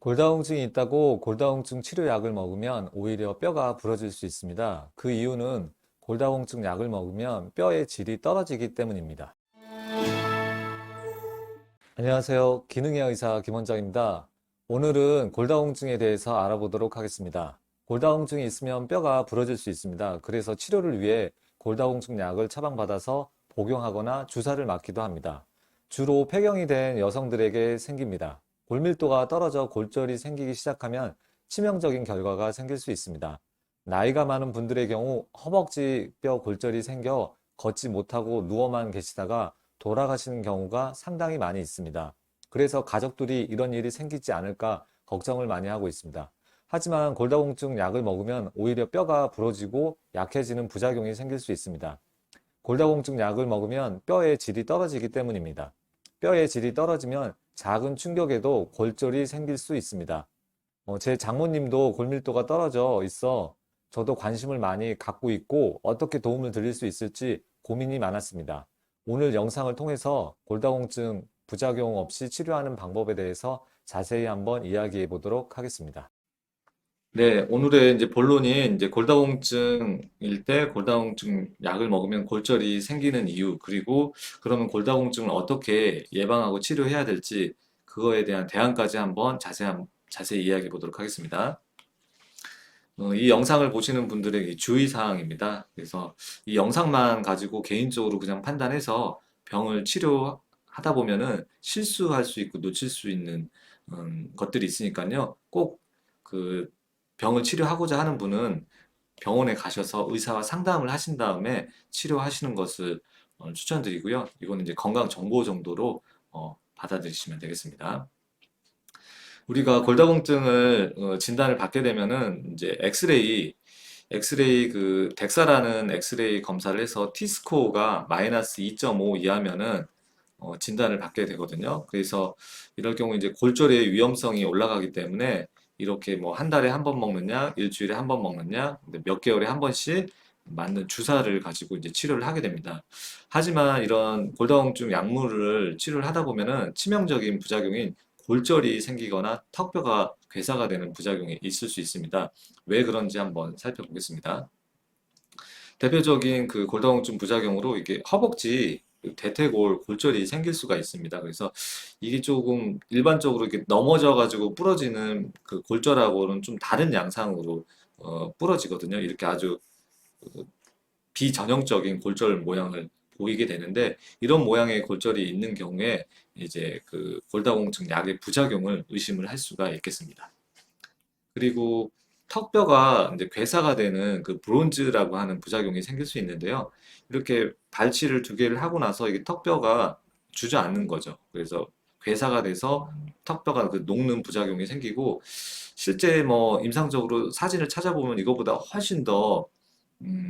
골다공증이 있다고 골다공증 치료약을 먹으면 오히려 뼈가 부러질 수 있습니다. 그 이유는 골다공증 약을 먹으면 뼈의 질이 떨어지기 때문입니다. 안녕하세요. 기능의학 의사 김원장입니다. 오늘은 골다공증에 대해서 알아보도록 하겠습니다. 골다공증이 있으면 뼈가 부러질 수 있습니다. 그래서 치료를 위해 골다공증 약을 처방받아서 복용하거나 주사를 맞기도 합니다. 주로 폐경이 된 여성들에게 생깁니다. 골밀도가 떨어져 골절이 생기기 시작하면 치명적인 결과가 생길 수 있습니다. 나이가 많은 분들의 경우 허벅지 뼈 골절이 생겨 걷지 못하고 누워만 계시다가 돌아가시는 경우가 상당히 많이 있습니다. 그래서 가족들이 이런 일이 생기지 않을까 걱정을 많이 하고 있습니다. 하지만 골다공증 약을 먹으면 오히려 뼈가 부러지고 약해지는 부작용이 생길 수 있습니다. 골다공증 약을 먹으면 뼈의 질이 떨어지기 때문입니다. 뼈의 질이 떨어지면 작은 충격에도 골절이 생길 수 있습니다. 제 장모님도 골밀도가 떨어져 있어 저도 관심을 많이 갖고 있고 어떻게 도움을 드릴 수 있을지 고민이 많았습니다. 오늘 영상을 통해서 골다공증 부작용 없이 치료하는 방법에 대해서 자세히 한번 이야기해 보도록 하겠습니다. 네, 오늘의 이제 본론이 이제 골다공증일 때 골다공증 약을 먹으면 골절이 생기는 이유, 그리고 그러면 골다공증을 어떻게 예방하고 치료해야 될지 그거에 대한 대안까지 한번 자세히 이야기해 보도록 하겠습니다. 이 영상을 보시는 분들에게 주의사항입니다. 그래서 이 영상만 가지고 개인적으로 그냥 판단해서 병을 치료하다 보면은 실수할 수 있고 놓칠 수 있는 것들이 있으니까요. 꼭 그 병을 치료하고자 하는 분은 병원에 가셔서 의사와 상담을 하신 다음에 치료하시는 것을 추천드리고요. 이거는 이제 건강 정보 정도로 받아들이시면 되겠습니다. 우리가 골다공증을 진단을 받게 되면은 이제 엑스레이 그 덱사라는 엑스레이 검사를 해서 T스코어가 마이너스 2.5 이하면은 진단을 받게 되거든요. 그래서 이럴 경우 이제 골절의 위험성이 올라가기 때문에 이렇게 뭐 한 달에 한 번 먹느냐, 일주일에 한 번 먹느냐, 근데 몇 개월에 한 번씩 맞는 주사를 가지고 이제 치료를 하게 됩니다. 하지만 이런 골다공증 약물을 치료를 하다 보면은 치명적인 부작용인 골절이 생기거나 턱뼈가 괴사가 되는 부작용이 있을 수 있습니다. 왜 그런지 한번 살펴보겠습니다. 대표적인 그 골다공증 부작용으로 이게 허벅지 그 대퇴골 골절이 생길 수가 있습니다. 그래서 이게 조금 일반적으로 이렇게 넘어져 가지고 부러지는 그 골절하고는 좀 다른 양상으로 부러지거든요. 이렇게 아주 그 비전형적인 골절 모양을 보이게 되는데 이런 모양의 골절이 있는 경우에 이제 그 골다공증 약의 부작용을 의심을 할 수가 있겠습니다. 그리고 턱뼈가 이제 괴사가 되는 그 브론즈라고 하는 부작용이 생길 수 있는데요. 이렇게 발치를 두 개를 하고 나서 이게 턱뼈가 주저앉는 거죠. 그래서 괴사가 돼서 턱뼈가 그 녹는 부작용이 생기고 실제 뭐 임상적으로 사진을 찾아보면 이거보다 훨씬 더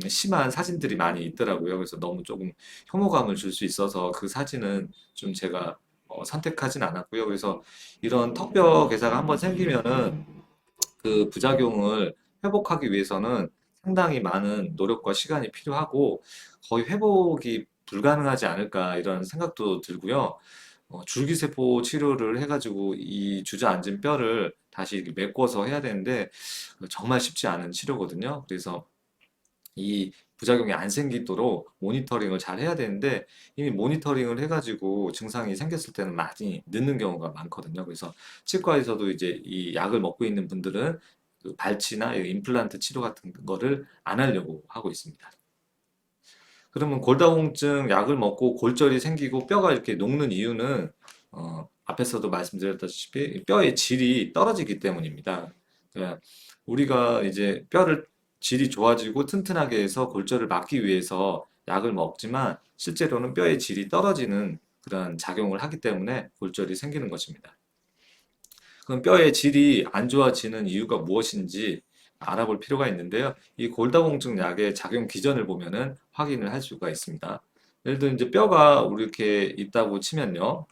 심한 사진들이 많이 있더라고요. 그래서 너무 조금 혐오감을 줄 수 있어서 그 사진은 좀 제가 선택하진 않았고요. 그래서 이런 턱뼈 괴사가 한번 생기면은 그 부작용을 회복하기 위해서는 상당히 많은 노력과 시간이 필요하고 거의 회복이 불가능하지 않을까 이런 생각도 들고요. 줄기세포 치료를 해가지고 이 주저앉은 뼈를 다시 이렇게 메꿔서 해야 되는데 정말 쉽지 않은 치료거든요. 그래서 이 부작용이 안 생기도록 모니터링을 잘 해야 되는데 이미 모니터링을 해가지고 증상이 생겼을 때는 많이 늦는 경우가 많거든요. 그래서 치과에서도 이제 이 약을 먹고 있는 분들은 그 발치나 임플란트 치료 같은 거를 안 하려고 하고 있습니다. 그러면 골다공증 약을 먹고 골절이 생기고 뼈가 이렇게 녹는 이유는 앞에서도 말씀드렸다시피 뼈의 질이 떨어지기 때문입니다. 그러니까 우리가 이제 뼈를 질이 좋아지고 튼튼하게 해서 골절을 막기 위해서 약을 먹지만 실제로는 뼈의 질이 떨어지는 그런 작용을 하기 때문에 골절이 생기는 것입니다. 그럼 뼈의 질이 안 좋아지는 이유가 무엇인지 알아볼 필요가 있는데요. 이 골다공증 약의 작용 기전을 보면은 확인을 할 수가 있습니다. 예를 들어 이제 뼈가 이렇게 있다고 치면요.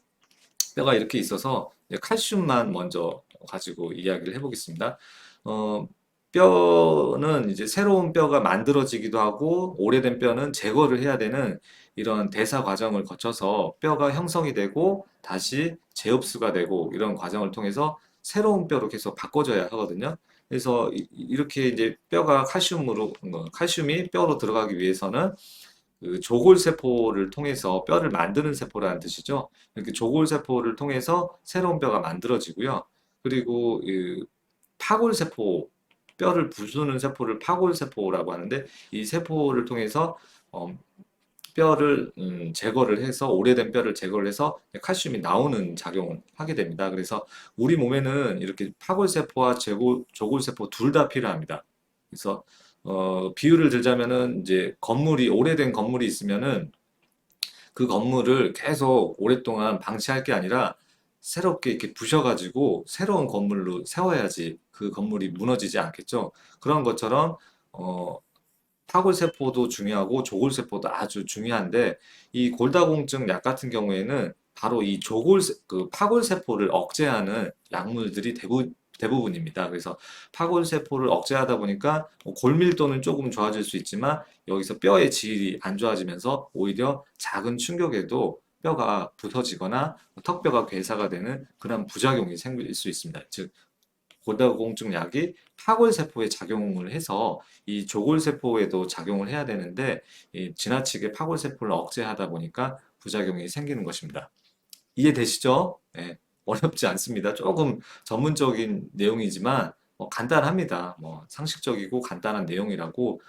뼈가 이렇게 있어서 이제 칼슘만 먼저 가지고 이야기를 해보겠습니다. 어, 뼈는 이제 새로운 뼈가 만들어지기도 하고 오래된 뼈는 제거를 해야 되는 이런 대사 과정을 거쳐서 뼈가 형성이 되고 다시 재흡수가 되고 이런 과정을 통해서 새로운 뼈로 계속 바꿔줘야 하거든요. 그래서 이렇게 이제 뼈가 칼슘이 뼈로 들어가기 위해서는 그 조골세포를 통해서 뼈를 만드는 세포라는 뜻이죠. 이렇게 조골세포를 통해서 새로운 뼈가 만들어지고요. 그리고 그 파골세포, 뼈를 부수는 세포를 파골세포라고 하는데 이 세포를 통해서 어, 뼈를 제거를 해서 오래된 뼈를 제거를 해서 칼슘이 나오는 작용을 하게 됩니다. 그래서 우리 몸에는 이렇게 파골세포와 조골세포 둘 다 필요합니다. 그래서 비유를 들자면은 이제 오래된 건물이 있으면은 그 건물을 계속 오랫동안 방치할 게 아니라 새롭게 이렇게 부셔가지고 새로운 건물로 세워야지 그 건물이 무너지지 않겠죠. 그런 것처럼 어, 파골세포도 중요하고 조골세포도 아주 중요한데 이 골다공증 약 같은 경우에는 바로 이 그 파골세포를 억제하는 약물들이 대부분입니다. 그래서 파골세포를 억제하다 보니까 뭐 골밀도는 조금 좋아질 수 있지만 여기서 뼈의 질이 안 좋아지면서 오히려 작은 충격에도 뼈가 부서지거나 턱뼈가 괴사가 되는 그런 부작용이 생길 수 있습니다. 즉 골다공증 약이 파골세포에 작용을 해서 이 조골세포에도 작용을 해야 되는데 지나치게 파골세포를 억제하다 보니까 부작용이 생기는 것입니다. 이해되시죠? 네, 어렵지 않습니다. 조금 전문적인 내용이지만 간단합니다. 상식적이고 간단한 내용이라고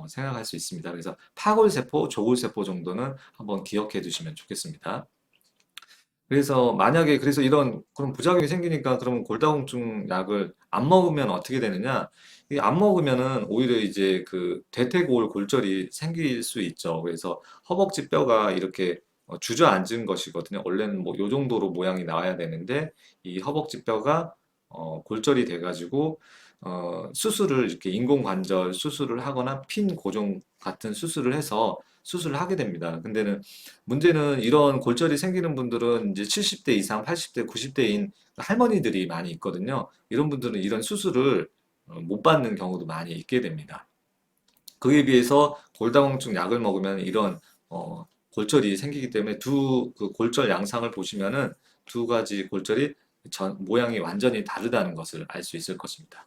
생각할 수 있습니다. 그래서 파골세포, 조골세포 정도는 한번 기억해 두시면 좋겠습니다. 그래서 만약에 그래서 이런 그런 부작용이 생기니까 그러면 골다공증 약을 안 먹으면 어떻게 되느냐? 이 안 먹으면은 오히려 이제 그 대퇴골 골절이 생길 수 있죠. 그래서 허벅지 뼈가 이렇게 주저앉은 것이거든요. 원래는 뭐 요 정도로 모양이 나와야 되는데 이 허벅지 뼈가 골절이 돼가지고 수술을 이렇게 인공관절 수술을 하거나 핀 고정 같은 수술을 해서 수술을 하게 됩니다. 근데는 문제는 이런 골절이 생기는 분들은 이제 70대 이상, 80대, 90대인 할머니들이 많이 있거든요. 이런 분들은 이런 수술을 못 받는 경우도 많이 있게 됩니다. 그에 비해서 골다공증 약을 먹으면 이런 골절이 생기기 때문에 그 골절 양상을 보시면은 두 가지 골절이 모양이 완전히 다르다는 것을 알 수 있을 것입니다.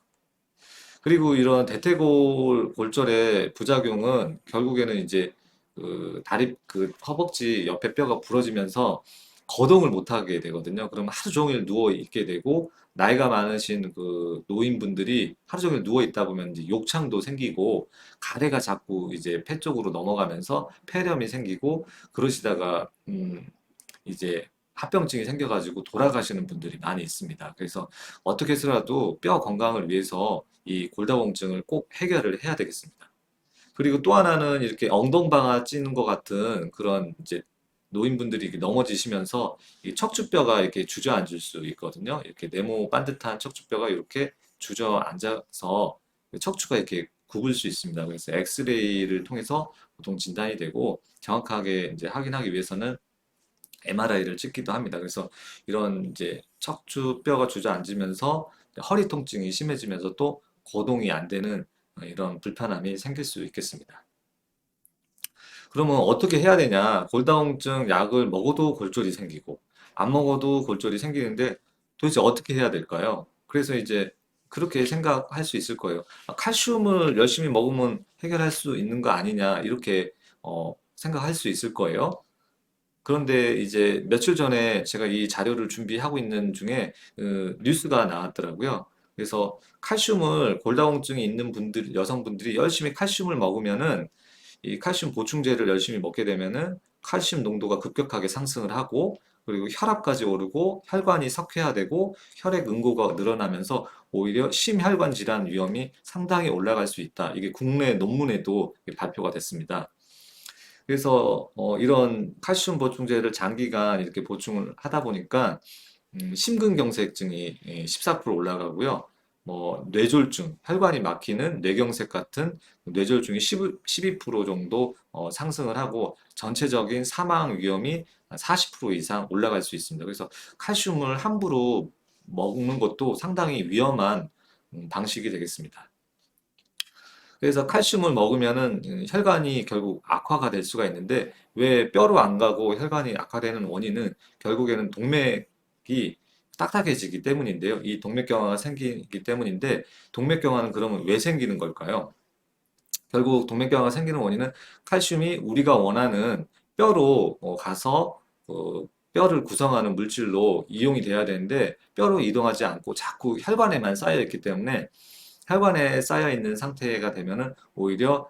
그리고 이런 대퇴골 골절의 부작용은 결국에는 이제 그 다리 그 허벅지 옆에 뼈가 부러지면서 거동을 못 하게 되거든요. 그럼 하루 종일 누워 있게 되고 나이가 많으신 그 노인분들이 하루 종일 누워 있다 보면 이제 욕창도 생기고 가래가 자꾸 이제 폐 쪽으로 넘어가면서 폐렴이 생기고 그러시다가 이제 합병증이 생겨가지고 돌아가시는 분들이 많이 있습니다. 그래서 어떻게 해서라도 뼈 건강을 위해서 이 골다공증을 꼭 해결을 해야 되겠습니다. 그리고 또 하나는 이렇게 엉덩방아 찌는 것 같은 그런 이제 노인분들이 이렇게 넘어지시면서 이 척추뼈가 이렇게 주저앉을 수 있거든요. 이렇게 네모 반듯한 척추뼈가 이렇게 주저앉아서 척추가 이렇게 굽을 수 있습니다. 그래서 엑스레이를 통해서 보통 진단이 되고 정확하게 이제 확인하기 위해서는 MRI를 찍기도 합니다. 그래서 이런 이제 척추뼈가 주저앉으면서 허리 통증이 심해지면서 또 거동이 안 되는 이런 불편함이 생길 수 있겠습니다. 그러면 어떻게 해야 되냐? 골다공증 약을 먹어도 골절이 생기고 안 먹어도 골절이 생기는데 도대체 어떻게 해야 될까요? 그래서 이제 그렇게 생각할 수 있을 거예요. 아, 칼슘을 열심히 먹으면 해결할 수 있는 거 아니냐? 이렇게 생각할 수 있을 거예요. 그런데 이제 며칠 전에 제가 이 자료를 준비하고 있는 중에 뉴스가 나왔더라고요. 그래서 칼슘을 골다공증이 있는 분들, 여성분들이 열심히 칼슘을 먹으면은 이 칼슘 보충제를 열심히 먹게 되면은 칼슘 농도가 급격하게 상승을 하고 그리고 혈압까지 오르고 혈관이 석회화되고 혈액 응고가 늘어나면서 오히려 심혈관 질환 위험이 상당히 올라갈 수 있다. 이게 국내 논문에도 발표가 됐습니다. 그래서 이런 칼슘 보충제를 장기간 이렇게 보충을 하다 보니까 심근경색증이 14% 올라가고요. 뭐 뇌졸중, 혈관이 막히는 뇌경색 같은 뇌졸중이 12% 정도 상승을 하고 전체적인 사망 위험이 40% 이상 올라갈 수 있습니다. 그래서 칼슘을 함부로 먹는 것도 상당히 위험한 방식이 되겠습니다. 그래서 칼슘을 먹으면은 혈관이 결국 악화가 될 수가 있는데 왜 뼈로 안 가고 혈관이 악화되는 원인은 결국에는 동맥이 딱딱해지기 때문인데요. 이 동맥경화가 생기기 때문인데 동맥경화는 그러면 왜 생기는 걸까요? 결국 동맥경화가 생기는 원인은 칼슘이 우리가 원하는 뼈로 가서 뼈를 구성하는 물질로 이용이 돼야 되는데 뼈로 이동하지 않고 자꾸 혈관에만 쌓여 있기 때문에 혈관에 쌓여 있는 상태가 되면은 오히려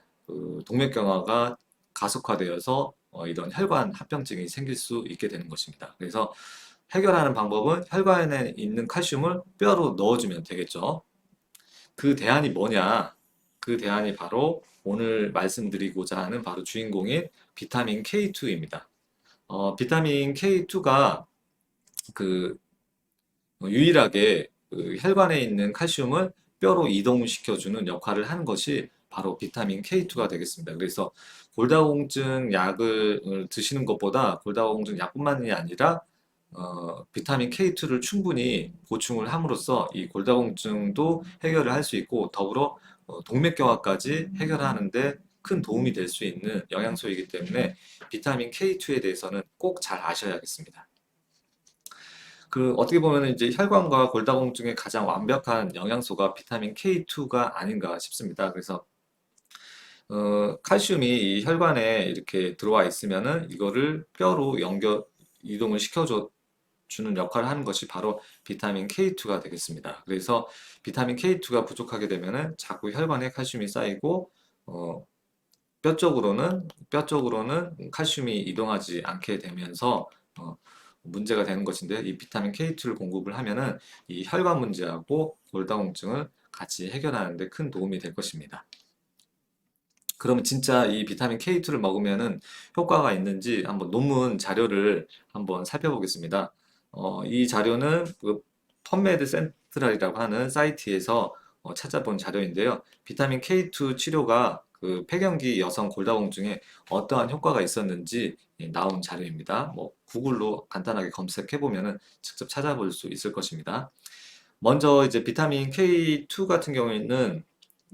동맥경화가 가속화되어서 이런 혈관 합병증이 생길 수 있게 되는 것입니다. 그래서 해결하는 방법은 혈관에 있는 칼슘을 뼈로 넣어주면 되겠죠. 그 대안이 뭐냐? 그 대안이 바로 오늘 말씀드리고자 하는 바로 주인공인 비타민 K2입니다. 비타민 K2가 그 유일하게 그 혈관에 있는 칼슘을 뼈로 이동시켜주는 역할을 하는 것이 바로 비타민 K2가 되겠습니다. 그래서 골다공증 약을 드시는 것보다 골다공증 약뿐만이 아니라 비타민 K2를 충분히 보충을 함으로써 이 골다공증도 해결을 할 수 있고 더불어 동맥경화까지 해결하는데 큰 도움이 될 수 있는 영양소이기 때문에 비타민 K2에 대해서는 꼭 잘 아셔야겠습니다. 어떻게 보면 이제 혈관과 골다공증의 가장 완벽한 영양소가 비타민 K2가 아닌가 싶습니다. 그래서 칼슘이 이 혈관에 이렇게 들어와 있으면은 이거를 뼈로 이동을 주는 역할을 하는 것이 바로 비타민 K2가 되겠습니다. 그래서 비타민 K2가 부족하게 되면은 자꾸 혈관에 칼슘이 쌓이고 어, 뼈 쪽으로는 칼슘이 이동하지 않게 되면서 어, 문제가 되는 것인데 이 비타민 K2를 공급을 하면은 이 혈관 문제하고 골다공증을 같이 해결하는 데 큰 도움이 될 것입니다. 그러면 진짜 이 비타민 K2를 먹으면은 효과가 있는지 한번 논문 자료를 한번 살펴보겠습니다. 이 자료는 그 펀메드 센트럴이라고 하는 사이트에서 찾아본 자료인데요. 비타민 K2 치료가 그 폐경기 여성 골다공증에 어떠한 효과가 있었는지 나온 자료입니다. 뭐 구글로 간단하게 검색해 보면은 직접 찾아볼 수 있을 것입니다. 먼저 이제 비타민 K2 같은 경우에는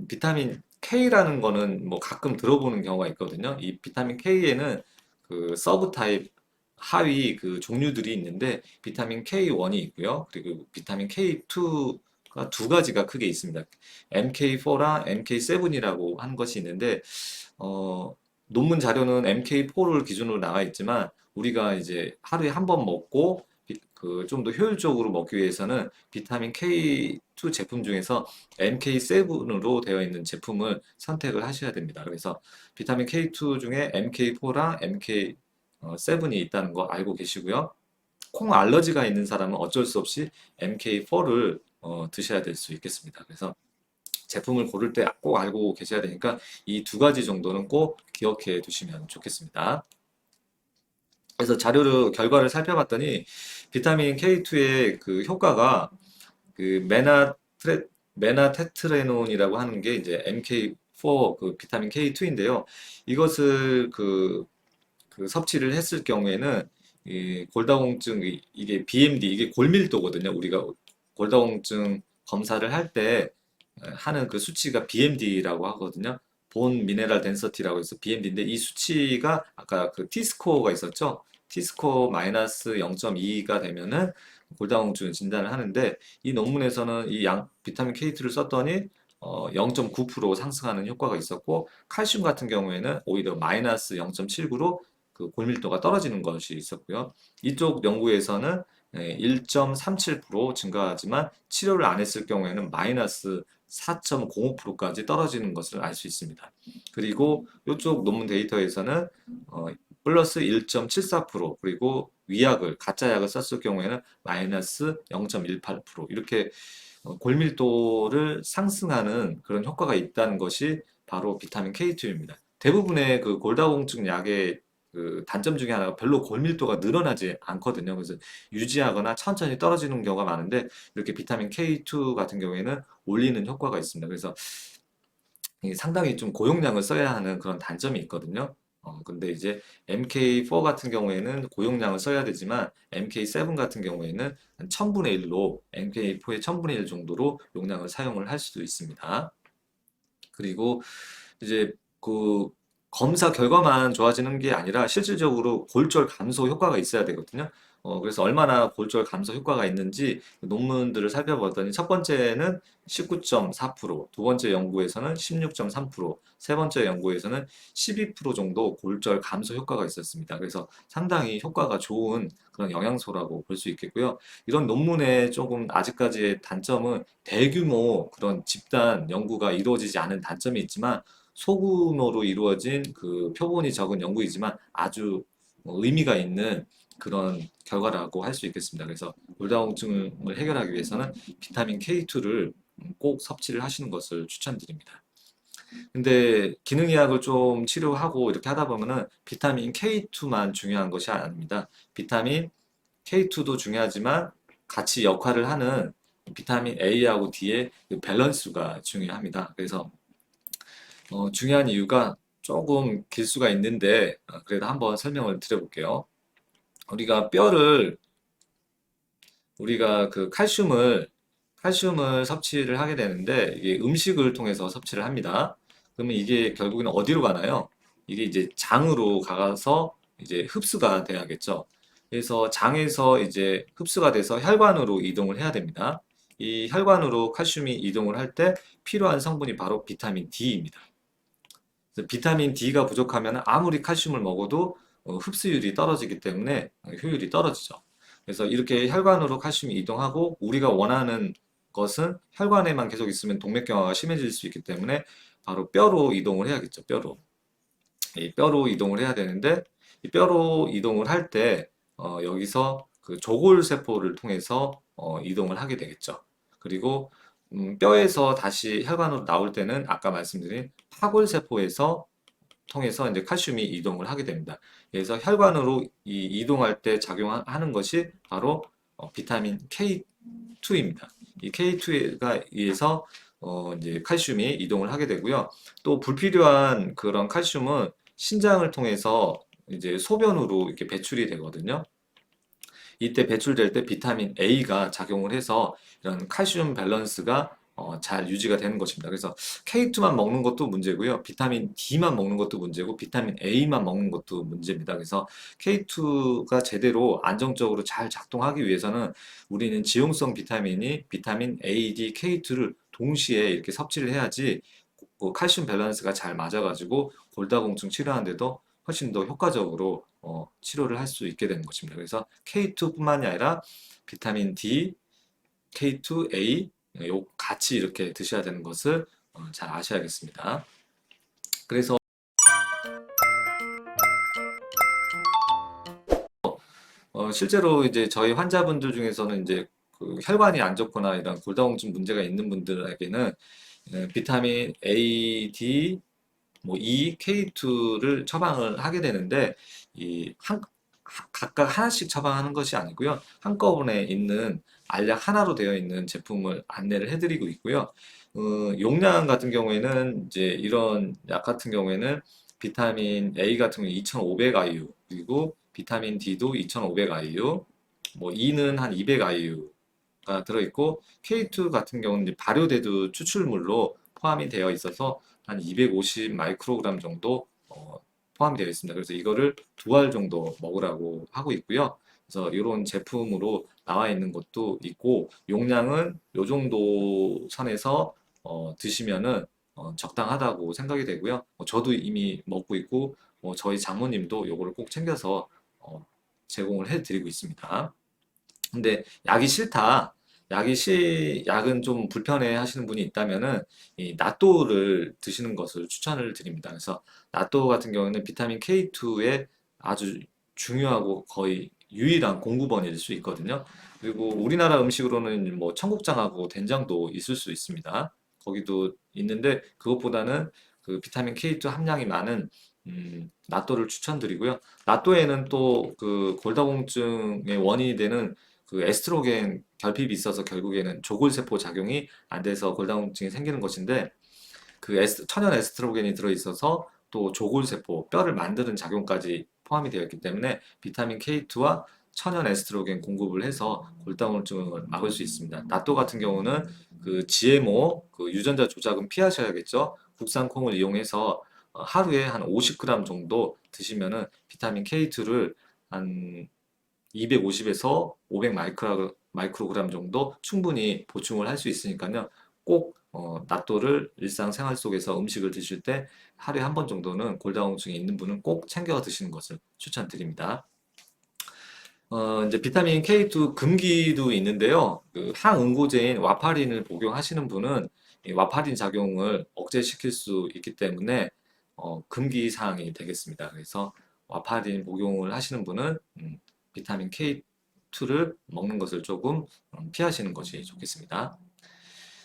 비타민 K라는 거는 뭐 가끔 들어보는 경우가 있거든요. 이 비타민 K에는 그 서브 타입 하위 그 종류들이 있는데 비타민 K1이 있고요. 그리고 비타민 K2가 두 가지가 크게 있습니다. MK4랑 MK7이라고 하는 것이 있는데 논문 자료는 MK4를 기준으로 나와 있지만 우리가 이제 하루에 한 번 먹고 그 좀 더 효율적으로 먹기 위해서는 비타민 K2 제품 중에서 MK7으로 되어 있는 제품을 선택을 하셔야 됩니다. 그래서 비타민 K2 중에 MK4랑 MK7이 있다는 거 알고 계시고요. 콩 알러지가 있는 사람은 어쩔 수 없이 MK4를 드셔야 될 수 있겠습니다. 그래서 제품을 고를 때 꼭 알고 계셔야 되니까 이 두 가지 정도는 꼭 기억해 두시면 좋겠습니다. 그래서 결과를 살펴봤더니 비타민 K2의 그 효과가 그 메나테트레논이라고 하는 게 이제 MK4 그 비타민 K2인데요. 이것을 그 섭취를 했을 경우에는 이 골다공증 이게 BMD 이게 골밀도거든요. 우리가 골다공증 검사를 할 때 하는 그 수치가 BMD라고 하거든요. 본 미네랄 덴서티라고 해서 BMD인데 이 수치가 아까 그 T스코어가 있었죠. T스코어 마이너스 0.2가 되면은 골다공증 진단을 하는데 이 논문에서는 이 비타민 K2를 썼더니 0.9% 상승하는 효과가 있었고 칼슘 같은 경우에는 오히려 마이너스 0.79로 그 골밀도가 떨어지는 것이 있었고요. 이쪽 연구에서는 1.37% 증가하지만 치료를 안 했을 경우에는 마이너스 4.05%까지 떨어지는 것을 알 수 있습니다. 그리고 이쪽 논문 데이터에서는 플러스 1.74% 그리고 가짜 약을 썼을 경우에는 마이너스 0.18% 이렇게 골밀도를 상승하는 그런 효과가 있다는 것이 바로 비타민 K2입니다. 대부분의 그 골다공증 약의 그 단점 중에 하나가 별로 골밀도가 늘어나지 않거든요. 그래서 유지하거나 천천히 떨어지는 경우가 많은데 이렇게 비타민 K2 같은 경우에는 올리는 효과가 있습니다. 그래서 이게 상당히 좀 고용량을 써야 하는 그런 단점이 있거든요. 근데 이제 MK4 같은 경우에는 고용량을 써야 되지만 MK7 같은 경우에는 한 1000분의 1로 MK4의 1000분의 1 정도로 용량을 사용을 할 수도 있습니다. 그리고 이제 그 검사 결과만 좋아지는 게 아니라 실질적으로 골절 감소 효과가 있어야 되거든요. 그래서 얼마나 골절 감소 효과가 있는지 논문들을 살펴봤더니 첫 번째는 19.4%, 두 번째 연구에서는 16.3%, 세 번째 연구에서는 12% 정도 골절 감소 효과가 있었습니다. 그래서 상당히 효과가 좋은 그런 영양소라고 볼 수 있겠고요. 이런 논문의 조금 아직까지의 단점은 대규모 그런 집단 연구가 이루어지지 않은 단점이 있지만 소규모로 이루어진 그 표본이 적은 연구이지만 아주 의미가 있는 그런 결과라고 할 수 있겠습니다. 그래서 골다공증을 해결하기 위해서는 비타민 K2를 꼭 섭취를 하시는 것을 추천드립니다. 근데 기능의학을 좀 치료하고 이렇게 하다 보면은 비타민 K2만 중요한 것이 아닙니다. 비타민 K2도 중요하지만 같이 역할을 하는 비타민 A하고 D의 그 밸런스가 중요합니다. 그래서 중요한 이유가 조금 길 수가 있는데 그래도 한번 설명을 드려볼게요. 우리가 뼈를 우리가 그 칼슘을 섭취를 하게 되는데 이게 음식을 통해서 섭취를 합니다. 그러면 이게 결국에는 어디로 가나요? 이게 이제 장으로 가서 이제 흡수가 돼야겠죠. 그래서 장에서 이제 흡수가 돼서 혈관으로 이동을 해야 됩니다. 이 혈관으로 칼슘이 이동을 할 때 필요한 성분이 바로 비타민 D입니다. 그래서 비타민 D가 부족하면 아무리 칼슘을 먹어도 흡수율이 떨어지기 때문에 효율이 떨어지죠. 그래서 이렇게 혈관으로 칼슘이 이동하고 우리가 원하는 것은 혈관에만 계속 있으면 동맥경화가 심해질 수 있기 때문에 바로 뼈로 이동을 해야겠죠. 뼈로. 이 뼈로 이동을 해야 되는데 이 뼈로 이동을 할 때 여기서 그 조골세포를 통해서 이동을 하게 되겠죠. 그리고 뼈에서 다시 혈관으로 나올 때는 아까 말씀드린 파골세포에서 통해서 이제 칼슘이 이동을 하게 됩니다. 그래서 혈관으로 이동할 때 작용하는 것이 바로 비타민 K2입니다. 이 K2가 의해서 이제 칼슘이 이동을 하게 되고요. 또 불필요한 그런 칼슘은 신장을 통해서 이제 소변으로 이렇게 배출이 되거든요. 이때 배출될 때 비타민 A가 작용을 해서 이런 칼슘 밸런스가 잘 유지가 되는 것입니다. 그래서 K2만 먹는 것도 문제고요. 비타민 D만 먹는 것도 문제고 비타민 A만 먹는 것도 문제입니다. 그래서 K2가 제대로 안정적으로 잘 작동하기 위해서는 우리는 지용성 비타민이 비타민 A, D, K2를 동시에 이렇게 섭취를 해야지 그 칼슘 밸런스가 잘 맞아가지고 골다공증 치료하는데도 훨씬 더 효과적으로 치료를 할 수 있게 되는 것입니다. 그래서 K2뿐만이 아니라 비타민 D, K2A 요 같이 이렇게 드셔야 되는 것을 잘 아셔야겠습니다. 그래서 실제로 이제 저희 환자분들 중에서는 이제 그 혈관이 안 좋거나 이런 골다공증 문제가 있는 분들에게는 비타민 A, D, 뭐 E, K2를 처방을 하게 되는데 이 각각 하나씩 처방하는 것이 아니고요. 한꺼번에 있는 알약 하나로 되어 있는 제품을 안내를 해드리고 있고요. 용량 같은 경우에는 이제 이런 약 같은 경우에는 비타민 A 같은 경우 2,500 IU 그리고 비타민 D도 2,500 IU, 뭐 E는 한 200 IU가 들어있고 K2 같은 경우는 이제 발효대두 추출물로 포함이 되어 있어서 한 250 마이크로그램 정도 포함이 되어 있습니다. 그래서 이거를 두 알 정도 먹으라고 하고 있고요. 그래서 이런 제품으로 나와 있는 것도 있고 용량은 요 정도 선에서 드시면은 적당하다고 생각이 되고요. 저도 이미 먹고 있고 저희 장모님도 요거를 꼭 챙겨서 제공을 해드리고 있습니다. 근데 약이 싫다. 약은 좀 불편해 하시는 분이 있다면은 이 나또를 드시는 것을 추천을 드립니다. 그래서 나또 같은 경우는 비타민 K2의 아주 중요하고 거의 유일한 공급원일 수 있거든요. 그리고 우리나라 음식으로는 뭐 청국장하고 된장도 있을 수 있습니다. 거기도 있는데 그것보다는 그 비타민 K2 함량이 많은 나또를 추천드리고요. 나또에는 또 그 골다공증의 원인이 되는 그 에스트로겐 결핍이 있어서 결국에는 조골세포 작용이 안 돼서 골다공증이 생기는 것인데 그 천연 에스트로겐이 들어있어서 또 조골세포, 뼈를 만드는 작용까지 포함이 되어 있기 때문에 비타민 K2와 천연 에스트로겐 공급을 해서 골다공증을 막을 수 있습니다. 나또 같은 경우는 그 GMO, 그 유전자 조작은 피하셔야겠죠. 국산 콩을 이용해서 하루에 한 50g 정도 드시면은 비타민 K2를 한 250에서 500 마이크로그램 정도 충분히 보충을 할 수 있으니까요. 꼭 낫또를 일상생활 속에서 음식을 드실 때 하루에 한 번 정도는 골다공증이 있는 분은 꼭 챙겨 드시는 것을 추천드립니다. 이제 비타민 K2 금기도 있는데요. 그 항응고제인 와파린을 복용하시는 분은 이 와파린 작용을 억제시킬 수 있기 때문에 금기 사항이 되겠습니다. 그래서 와파린 복용을 하시는 분은 비타민 K2를 먹는 것을 조금 피하시는 것이 좋겠습니다.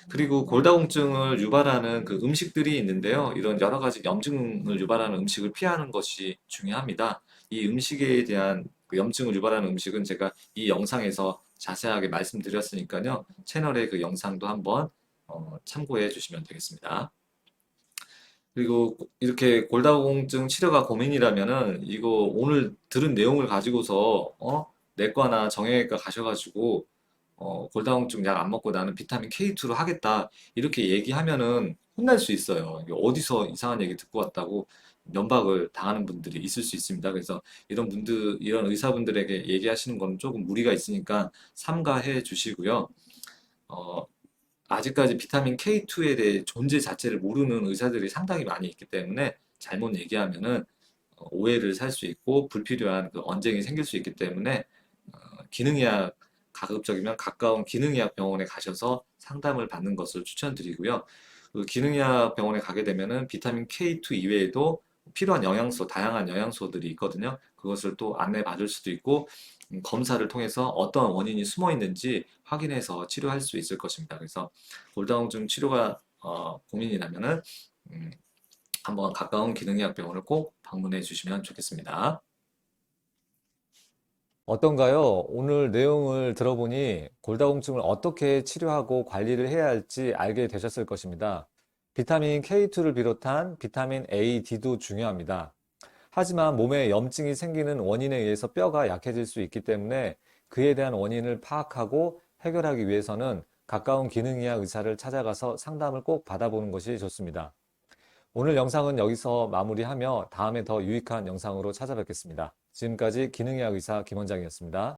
그리고 골다공증을 유발하는 그 음식들이 있는데요. 이런 여러 가지 염증을 유발하는 음식을 피하는 것이 중요합니다. 이 음식에 대한 그 염증을 유발하는 음식은 제가 이 영상에서 자세하게 말씀드렸으니까요. 채널의 그 영상도 한번 참고해 주시면 되겠습니다. 그리고 이렇게 골다공증 치료가 고민이라면은 이거 오늘 들은 내용을 가지고서 내과나 정형외과 가셔가지고 골다공증 약 안 먹고 나는 비타민 K2로 하겠다. 이렇게 얘기하면은 혼날 수 있어요. 이게 어디서 이상한 얘기 듣고 왔다고 면박을 당하는 분들이 있을 수 있습니다. 그래서 이런 분들, 이런 의사분들에게 얘기하시는 건 조금 무리가 있으니까 삼가해 주시고요. 어, 아직까지 비타민 K2에 대해 존재 자체를 모르는 의사들이 상당히 많이 있기 때문에 잘못 얘기하면은 오해를 살 수 있고 불필요한 그 언쟁이 생길 수 있기 때문에 기능의학 가급적이면 가까운 기능의학 병원에 가셔서 상담을 받는 것을 추천드리고요. 그 기능의학 병원에 가게 되면은 비타민 K2 이외에도 필요한 영양소, 다양한 영양소들이 있거든요. 그것을 또 안내 받을 수도 있고 검사를 통해서 어떤 원인이 숨어 있는지 확인해서 치료할 수 있을 것입니다. 그래서 골다공증 치료가 고민이라면은 음, 한번 가까운 기능의학 병원을 꼭 방문해 주시면 좋겠습니다. 어떤가요? 오늘 내용을 들어보니 골다공증을 어떻게 치료하고 관리를 해야 할지 알게 되셨을 것입니다. 비타민 K2를 비롯한 비타민 A, D도 중요합니다. 하지만 몸에 염증이 생기는 원인에 의해서 뼈가 약해질 수 있기 때문에 그에 대한 원인을 파악하고 해결하기 위해서는 가까운 기능의학 의사를 찾아가서 상담을 꼭 받아보는 것이 좋습니다. 오늘 영상은 여기서 마무리하며 다음에 더 유익한 영상으로 찾아뵙겠습니다. 지금까지 기능의학 의사 김원장이었습니다.